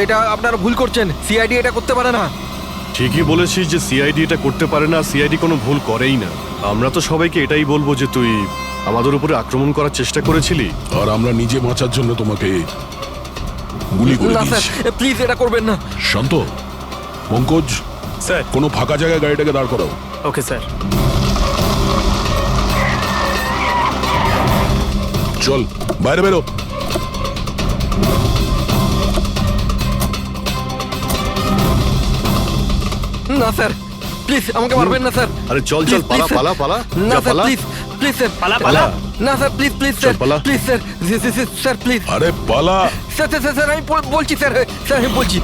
S10: এটা আপনারা ভুল করছেন। সিআইডি এটা করতে পারে না।
S1: ঠিকই বলেছিস যে সিআইডি এটা করতে পারে না, সিআইডি কোনো ভুল করেই না। আমরা তো সবাইকে এটাই বলবো যে তুই আমাদের উপরে আক্রমণ করার চেষ্টা করেছিলি।
S5: আর আমরা নিজে বাঁচার জন্য তোমাকে গুলি করে
S10: না স্যার,
S5: দিয়েছি।
S10: প্লিজ এটা করবেন না।
S5: শান্ত, পঙ্কজ,
S8: স্যার।
S5: কোনো ফাঁকা জায়গায় গাড়িটাকে দাঁড় করাও।
S8: Okay sir.
S5: চল বাইরে বেরো।
S10: না স্যার, প্লিজ আমাকে মারবেন না স্যার।
S1: আরে চল চল,
S10: Please,
S1: পালা
S10: please,
S1: পালা
S10: sir.
S1: পালা,
S10: না
S1: যা
S10: স্যার,
S1: পালা।
S10: প্লিজ প্লিজ স্যার,
S8: পালা,
S1: পালা।
S10: না স্যার, প্লিজ প্লিজ
S1: চল,
S10: স্যার,
S1: পালা।
S10: Please sir, sir please.
S5: আরে পালা।
S10: স্যার স্যার স্যার, স্যার আমি বলছি স্যার, স্যার আমি বলছি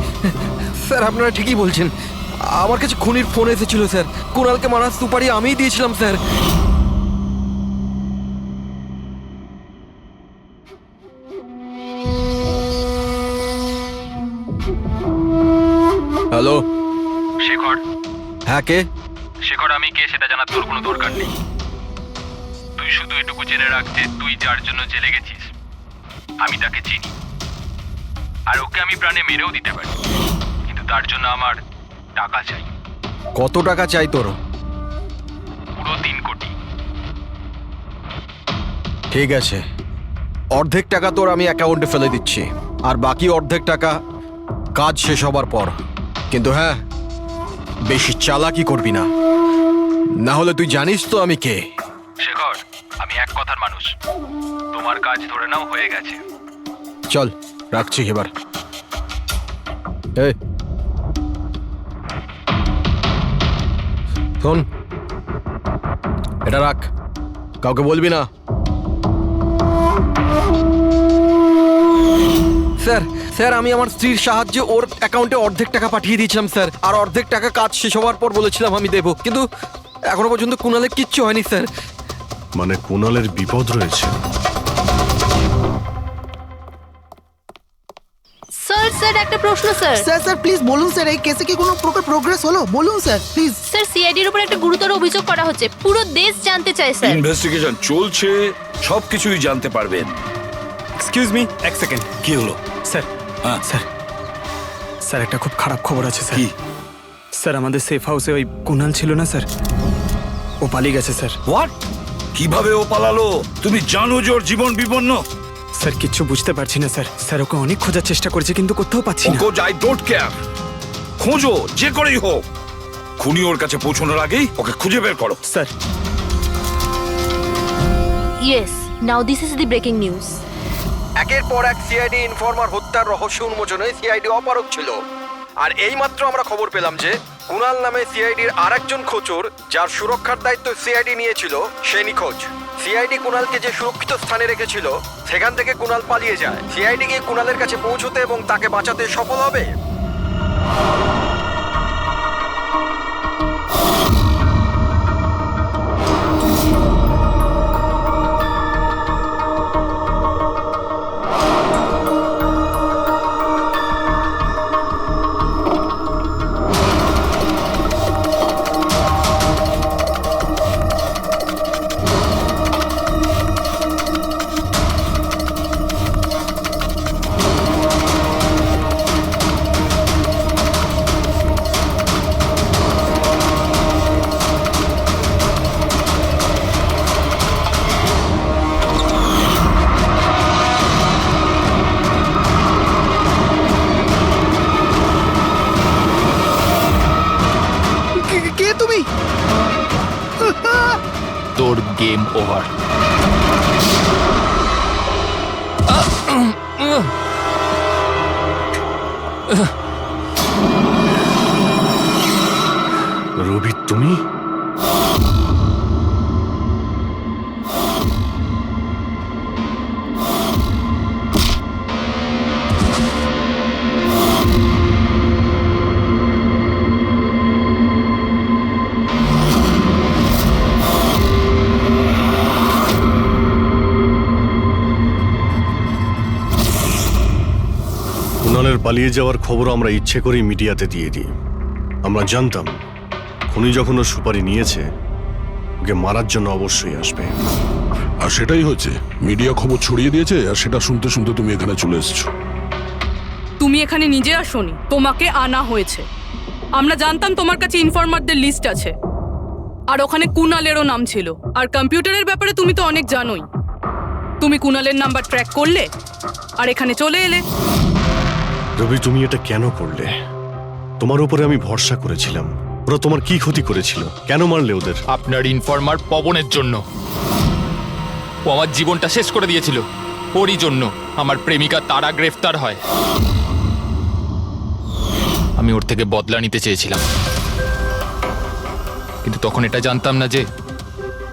S10: স্যার, আপনারা ঠিকই বলছেন। আমার কাছে খুনির ফোন এসেছিল স্যার। কুণালকে মারার সুপারি আমিই দিয়েছিলাম স্যার। হ্যালো
S12: শেখর,
S10: হ্যাঁ কে?
S12: শেখর আমি কে সেটা জানার তোর কোনো দরকার নেই। তুই শুধু এটুকু জেনে রাখ যে তুই যার জন্য জেলে গেছিস আমি তাকে চিনি, আর ওকে আমি প্রাণে মেরেও দিতে পারি, কিন্তু তার জন্য আমার টাকা চাই।
S10: কত টাকা চাই তোর?
S12: পুরো 3 কোটি।
S10: ঠিক আছে, অর্ধেক টাকা তোর আমি অ্যাকাউন্টে ফেলে দিচ্ছি, আর বাকি অর্ধেক টাকা কাজ শেষ হবার পর। কিন্তু হ্যাঁ, বেশি চালাকি করবি না, না হলে তুই জানিস তো আমি কে।
S12: শেখর, আমি এক কথার মানুষ, তোমার কাজ ধরে নাও হয়ে গেছে।
S10: চল রাখছি এবার। এই শোন, এটা রাখ, কাউকে বলবি না। স্যার স্যার, আমি আমার স্ত্রীর সাহায্যে ওর অ্যাকাউন্টে অর্ধেক টাকা পাঠিয়ে দিয়েছিলাম স্যার, আর অর্ধেক টাকা কাজ শেষ হওয়ার পর বলেছিলাম আমি দেবো, কিন্তু এখনো পর্যন্ত কুণালের কিচ্ছু হয়নি স্যার।
S1: মানে কুণালের বিপদ রয়েছে।
S3: স্যার স্যার একটা প্রশ্ন স্যার।
S2: স্যার স্যার প্লিজ বলুন স্যার, এই কেসে কি কোনো প্রকার প্রোগ্রেস হলো? বলুন স্যার প্লিজ।
S3: স্যার সিআইডির উপর একটা গুরুতর অভিযোগ করা হচ্ছে, পুরো দেশ জানতে চায় স্যার।
S6: ইনভেস্টিগেশন চলছে, সবকিছুই জানতে পারবেন।
S8: এক্সকিউজ মি, এক সেকেন্ড।
S6: কি হলো?
S8: স্যার,
S6: হ্যাঁ
S8: স্যার, স্যার একটা খুব খারাপ খবর আছে স্যার।
S6: কি?
S8: স্যার আমাদের সেফ হাউসে ওই কুণাল ছিল না স্যার, ও পালিয়ে গেছে স্যার।
S6: হোয়াট? কিভাবে ও পালালো? তুমি জানো যে ওর জীবন বিপন্ন।
S8: স্যার কিচ্ছু বুঝতে পারছি না স্যার। স্যার ওকে অনেক খোঁজার চেষ্টা করেছে কিন্তু কোথাও পাচ্ছি না।
S6: আই ডোন্ট কেয়ার, খোঁজো যে করেই হোক, খুনি ওর কাছে পৌঁছানোর আগেই ওকে খুঁজে বের করো।
S8: Sir
S3: yes, now this is the breaking news.
S10: একের পর এক সিআইডি ইনফরমার হত্যার রহস্য উন্মোচনে সিআইডি অপারগ ছিল, আর এইমাত্র আমরা খবর পেলাম যে কুণাল নামে সিআইডির আরেকজন খোঁচর, যার সুরক্ষার দায়িত্ব সিআইডি নিয়েছিল, সে নিখোঁজ। সিআইডি কুণালকে যে সুরক্ষিত স্থানে রেখেছিল সেখান থেকে কুণাল পালিয়ে যায়। সিআইডি কি কুণালের কাছে পৌঁছতে এবং তাকে বাঁচাতে সফল হবে?
S2: কে তুমি?
S12: তোর গেম ওভার।
S1: রবি তুমি? কুণালের পালিয়ে যাওয়ার খবর আমরা ইচ্ছে করেই মিডিয়াতে দিয়ে দিই। আমরা জানতাম খুনি যখন ওর সুপারি নিয়েছে, ওকে মারার জন্য অবশ্যই আসবে।
S5: আর সেটাই হয়েছে, মিডিয়া খবর ছড়িয়ে দিয়েছে, আর সেটা শুনতে শুনতে তুমি এখানে চলে এসেছো।
S7: তুমি এখানে নিজে আসোনি, তোমাকে আনা হয়েছে। আমরা জানতাম তোমার কাছে ইনফরমারদের লিস্ট আছে, আর ওখানে কুনালেরও নাম ছিল। আর কম্পিউটারের ব্যাপারে তুমি তো অনেক জানোই। তুমি কুনালের নাম্বার ট্র্যাক করলে আর এখানে চলে এলে।
S1: রবি, তুমি এটা কেন করলে? তোমার উপরে আমি ভরসা করেছিলাম। ওরা তোমার কি ক্ষতি করেছিল? কেন মারলে ওদের?
S12: আপনার ইনফরমার পবনের জন্য। ও আমার জীবনটা শেষ করে দিয়েছিল। ওরই জন্য আমার প্রেমিকা তারা গ্রেফতার হয়। আমি ওর থেকে বদলা নিতে চেয়েছিলাম, কিন্তু তখন এটা জানতাম না যে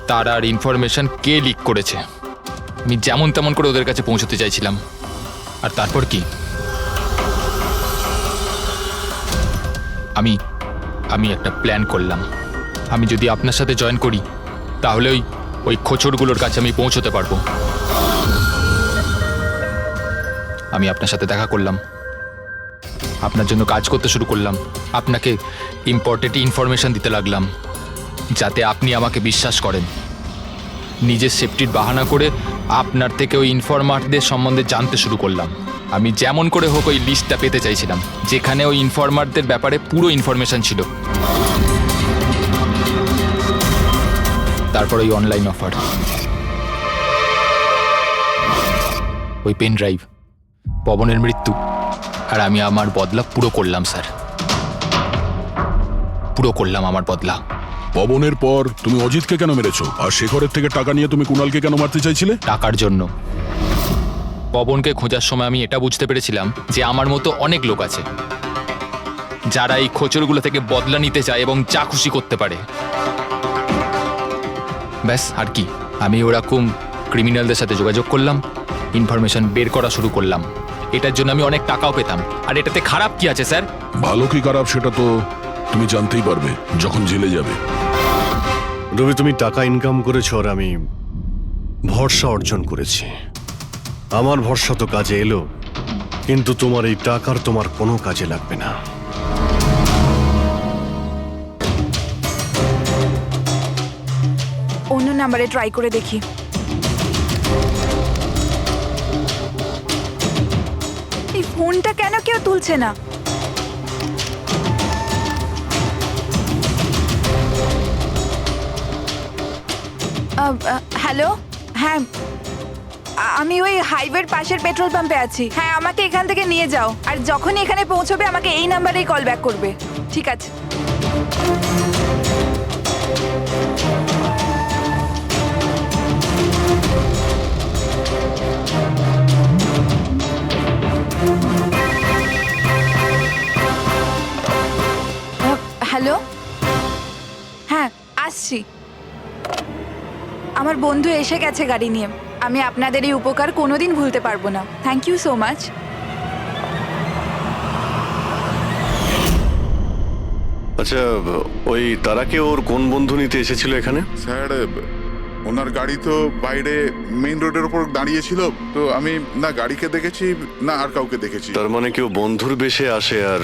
S12: তারার ইনফরমেশন কে লিক করেছে। আমি যেমন তেমন করে ওদের কাছে পৌঁছতে চাইছিলাম। আর তারপর কি, আমি একটা প্ল্যান করলাম। আমি যদি আপনার সাথে জয়েন করি তাহলে ওই খোঁচরগুলোর কাছে আমি পৌঁছতে পারবো। আমি আপনার সাথে দেখা করলাম, আপনার জন্য কাজ করতে শুরু করলাম, আপনাকে ইম্পর্টেন্ট ইনফরমেশন দিতে লাগলাম যাতে আপনি আমাকে বিশ্বাস করেন। নিজের সেফটির বাহানা করে আপনার থেকে ওই ইনফরমারদের সম্বন্ধে জানতে শুরু করলাম। আমি যেমন করে হোক ওই লিস্টটা পেতে চাইছিলাম যেখানে ওই ইনফরমারদের ব্যাপারে পুরো ইনফরমেশন ছিল। তারপর ওই অনলাইন অফার, ওই পেন ড্রাইভ, পবনের মৃত্যু, আর আমি আমার বদলা পুরো করলাম স্যার। পুরো করলাম আমার বদলা।
S5: পবনের পর তুমি অজিতকে কেন মেরেছো? আর শেখরের থেকে টাকা নিয়ে তুমি কুণালকে কেন মারতে চাইছিলে?
S12: টাকার জন্য। পবনকে খোঁজার সময় আমি এটা বুঝতে পেরেছিলাম যে আমার মতো অনেক লোক আছে যারা এই খোঁচরগুলো থেকে বদলা নিতে চায় এবং যা খুশি করতে পারে। ব্যাস, আর কি। আমি ওরকম ক্রিমিনালদের সাথে যোগাযোগ করলাম, ইনফরমেশন বের করা শুরু করলাম। এটার জন্য আমি অনেক টাকাও পেতাম। আর এটাতে খারাপ কি আছে স্যার?
S5: ভালো কি খারাপ সেটা তো তুমি জানতেই পারবে যখন জেলে যাবে।
S1: রবি, তুমি টাকা ইনকাম করেছো আর আমি ভরসা অর্জন করেছি। আমার ভরসা তো কাজে এলো, কিন্তু তোমার এই টাকার তোমার কোনো কাজে লাগবে না।
S13: অন্য নাম্বারে ট্রাই করে দেখি। এই ফোনটা কেন কেউ তুলছে না? হ্যালো, হ্যাঁ আমি ওই হাইওয়ের পাশের পেট্রোল পাম্পে আছি। হ্যাঁ, আমাকে এখান থেকে নিয়ে যাও, আর যখনই এখানে পৌঁছবে আমাকে এই নাম্বারেই কল ব্যাক করবে। ঠিক আছে। হ্যালো, হ্যাঁ আসছি। আমার বন্ধু এসে গেছে গাড়ি নিয়ে। আমি আপনাদের এই উপকার কোনোদিন ভুলতে পারবো না। Thank you so much.
S1: আচ্ছা, ওই তারাকে ওর কোন বন্ধু নিতে এসেছিল এখানে?
S14: স্যার, ওনার গাড়ি তো বাইরে মেইন রোডের উপর দাঁড়িয়ে ছিল, তো আমি না গাড়িকে দেখেছি না আর কাউকে দেখেছি।
S1: তার মানে কেউ বন্ধুর বেশে আসে আর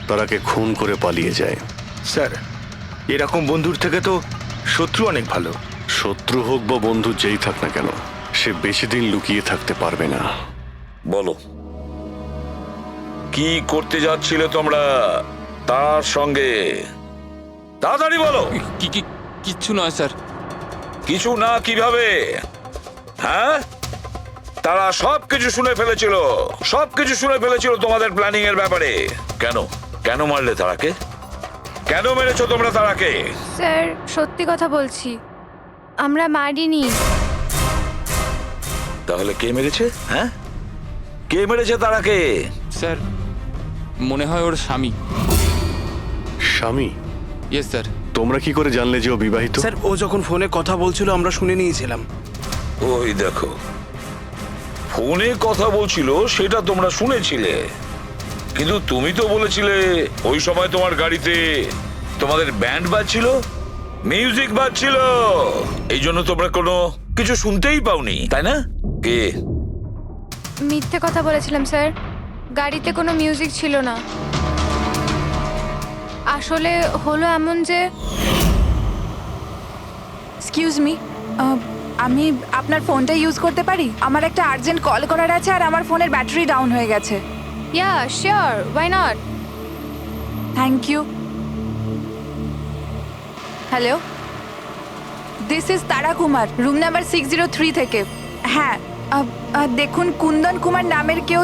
S1: তারাকে খুন করে পালিয়ে যায়।
S9: স্যার, এরকম বন্ধুর থেকে তো শত্রু অনেক ভালো।
S1: শত্রু হোক বা বন্ধু যেই থাক না কেন, সে বেশি দিন লুকিয়ে থাকতে পারবে না।
S6: বলো, কি করতে যাচ্ছিলে তোমরা তার সঙ্গে? তাড়াতাড়ি বলো।
S12: কিচ্ছু নয় স্যার।
S6: কিছু না কিভাবে? হ্যাঁ, তারা সবকিছু শুনে ফেলেছিল, সবকিছু শুনে ফেলেছিল তোমাদের প্ল্যানিং এর ব্যাপারে। কেন কেন মারলে তারাকে? কেন মেরেছো তোমরা তারাকে?
S15: স্যার, সত্যি কথা বলছি, আমরা মারিনি।
S6: তাহলে কে মেরেছে? হ্যাঁ, কে মেরেছে তারাকে?
S12: স্যার, মনে হয় ওর স্বামী।
S1: স্বামী?
S12: Yes sir.
S1: তোমরা কি করে জানলে যে ও বিবাহিত?
S8: স্যার, ও যখন ফোনে কথা বলছিল আমরা শুনে নিয়েছিলাম।
S6: ওই দেখো, ফোনে কথা বলছিল সেটা তোমরা শুনেছিলে, কিন্তু তুমি তো বলেছিলে ওই সময় তোমার গাড়িতে তোমাদের ব্যান্ড বাজছিল, মিউজিক বাজছিল, এই জন্য তোমরা কোনো কিছু শুনতেই পাওনি, তাই না? কে?
S15: মিথ্যে কথা বলেছিলাম স্যার, গাড়িতে কোনো মিউজিক ছিল না। আসলে হলো এমন যে,
S13: এক্সকিউজ মি, আমি আপনার ফোনটা ইউজ করতে পারি? আমার একটা আর্জেন্ট কল করার আছে আর আমার ফোনের ব্যাটারি ডাউন হয়ে গেছে।
S15: Yeah sure, why not.
S13: Thank you.
S15: Hello, this is Tara Kumar, room number 603 থেকে। হ্যাঁ, দেখুন কুন্দন কুমার নামের কেউ